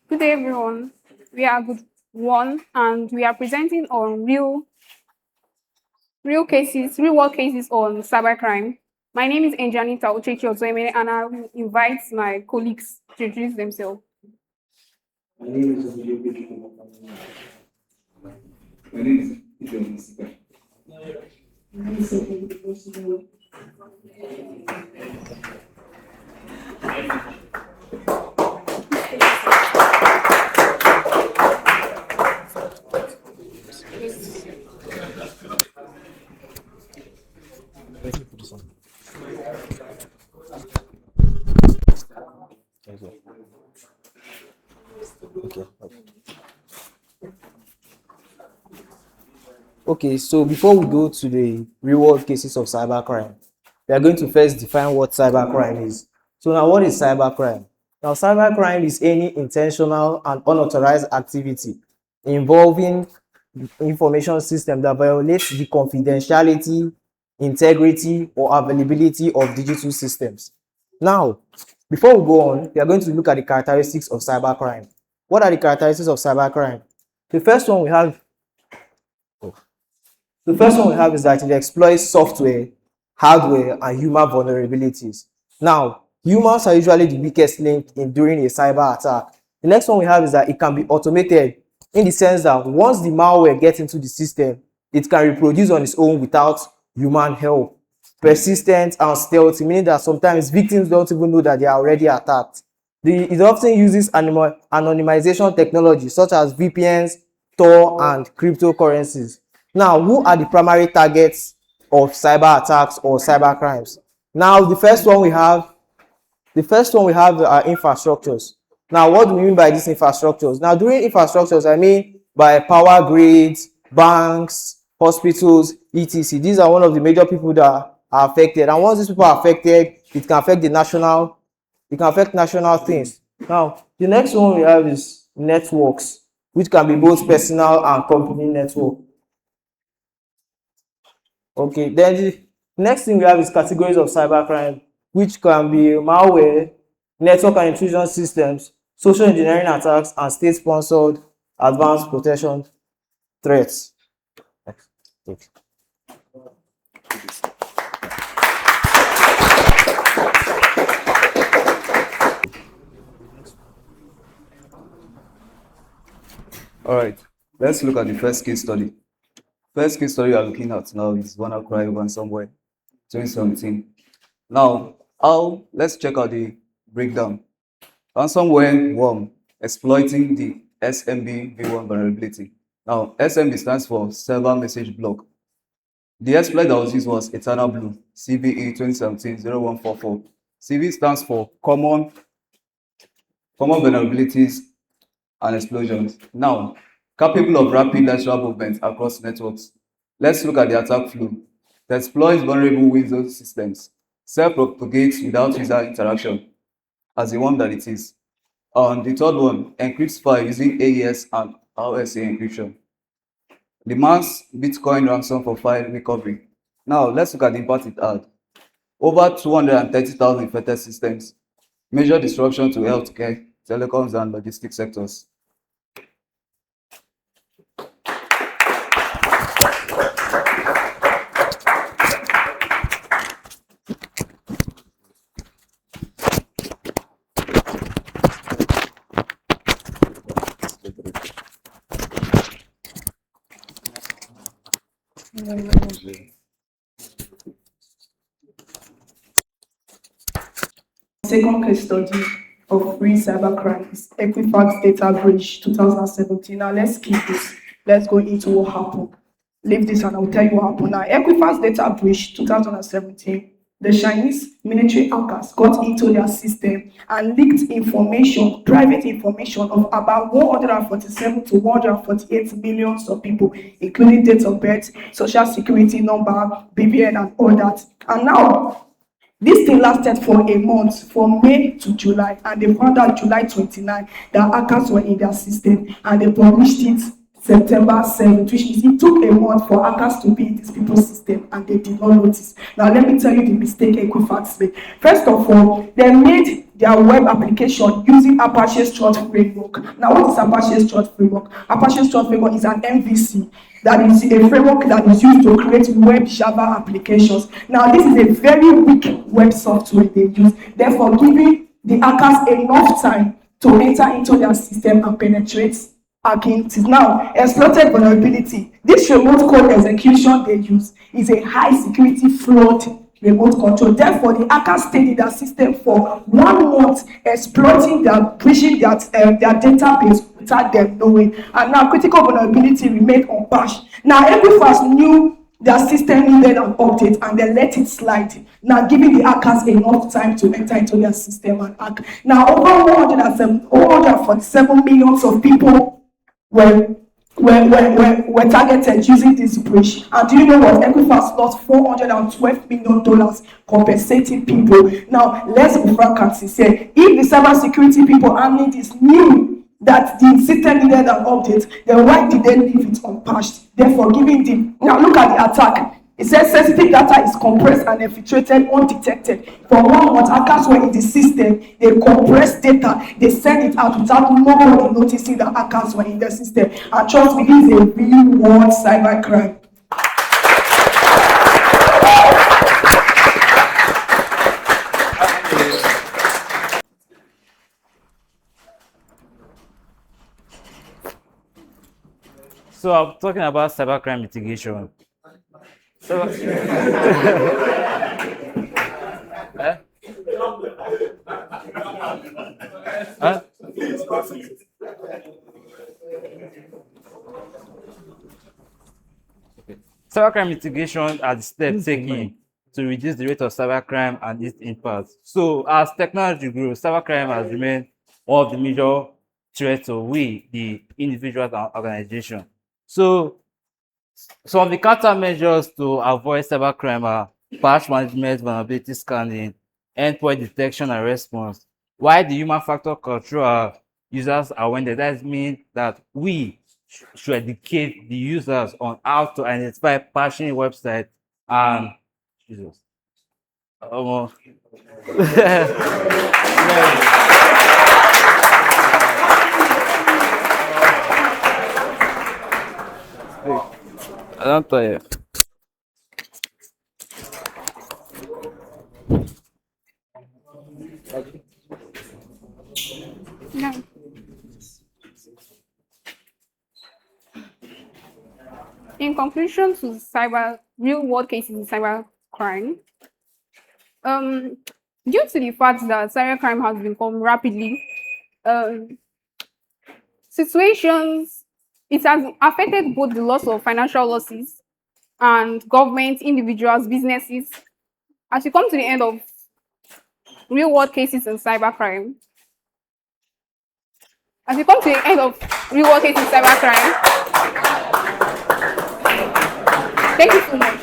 Good day, everyone. We are good one, and we are presenting on real cases, real world cases on cybercrime. My name is Anjanita Uchechi Ozoemene, and I will invite my colleagues to introduce themselves. My name is Omiyo. My name is Ijeoma. Okay, so before we go to the real world cases of cybercrime, we are going to first define what cybercrime is. So now, what is cybercrime? Now, cybercrime is any intentional and unauthorized activity involving information system that violates the confidentiality, integrity, or availability of digital systems. Now, before we go on, we are going to look at the characteristics of cybercrime. What are the characteristics of cybercrime? The first one we have is that it exploits software, hardware, and human vulnerabilities. Now, humans are usually the weakest link during a cyber attack. The next one we have is that it can be automated in the sense that once the malware gets into the system, it can reproduce on its own without human help. Persistent and stealthy, meaning that sometimes victims don't even know that they are already attacked. It often uses anonymization technology such as VPNs, Tor, and cryptocurrencies. Now, who are the primary targets of cyber attacks or cyber crimes? Now, the first one we have are infrastructures. Now, what do we mean by these infrastructures? Now, during infrastructures, I mean by power grids, banks, hospitals, etc. These are one of the major people that are affected. And once these people are affected, it can affect national things. Now, the next one we have is networks, which can be both personal and company network. Okay, then the next thing we have is categories of cybercrime, which can be malware, network and intrusion systems, social engineering attacks, and state-sponsored advanced protection threats. All right, let's look at the first case study. First case study we are looking at now is WannaCry ransomware 2017. Now, let's check out the breakdown. Ransomware 1, exploiting the SMB v1 vulnerability. Now, SMB stands for Server Message Block. The exploit that was used was Eternal Blue, CVE 2017-0144. CV stands for Common Vulnerabilities and Explosions. Now, capable of rapid lateral movement across networks. Let's look at the attack flow. It exploits vulnerable Windows systems, self-propagates without user interaction, as the one that it is. The third one, encrypts file using AES and RSA encryption. Demands Bitcoin ransom for file recovery. Now, let's look at the impact it had. Over 230,000 infected systems, major disruption to healthcare, telecoms, and logistics sectors. Second case study of real cybercrime is Equifax data breach 2017. Now let's keep this. Let's go into what happened. Leave this and I'll tell you what happened. Now, Equifax data breach 2017. The Chinese military hackers got into their system and leaked information, private information of about 147 to 148 millions of people, including date of birth, social security number, BVN, and all that. And now, this thing lasted for a month, from May to July, and they found out July 29 that hackers were in their system and they published it September 7th, which is it took a month for hackers to be in these people's system and they did not notice. Now let me tell you the mistake Equifax made. First of all, they made their web application using Apache Struct framework. Now what is Apache Struct framework? Apache Struct framework is an MVC that is a framework that is used to create web Java applications. Now this is a very weak web software they use, therefore giving the hackers enough time to enter into their system and penetrate hacking. It is now exploited vulnerability. This remote code execution they use is a high security flawed remote control. Therefore, the hackers stayed in their system for 1 month, exploiting breaching their database without them knowing. And now critical vulnerability remained unpatched. Now Equifax knew their system needed an update and they let it slide. Now giving the hackers enough time to enter into their system and hack. Now over 147 millions of people were targeted using this breach. And do you know what? Equifax lost $412 million compensating people. Now, let's be frank and sincere. If the cybersecurity people handling this knew that the system needed an update, then why did they leave it unpatched? Therefore, giving the... Now, look at the attack. It says sensitive data is compressed and infiltrated undetected. For 1 month, hackers were in the system. They compressed data. They send it out without nobody noticing that hackers were in the system. And trust me, this is a real world cybercrime. So I'm talking about cybercrime mitigation. So, Huh? Huh? Cybercrime mitigation are the steps taken to reduce the rate of cybercrime and its impact. So, as technology grows, cybercrime has remained one of the major threats to we, the individuals and organizations. So, some of the countermeasures to avoid cybercrime are patch management, vulnerability scanning, endpoint detection and response. While the human factor control our users are when that means that we should educate the users on how to identify patching websites and Jesus. I don't tell you. Yeah. In conclusion to real world cases in cyber crime, due to the fact that cybercrime has become rapidly situations, it has affected both the loss of financial losses and government, individuals, businesses. As we come to the end of real world cases in cybercrime, thank you so much.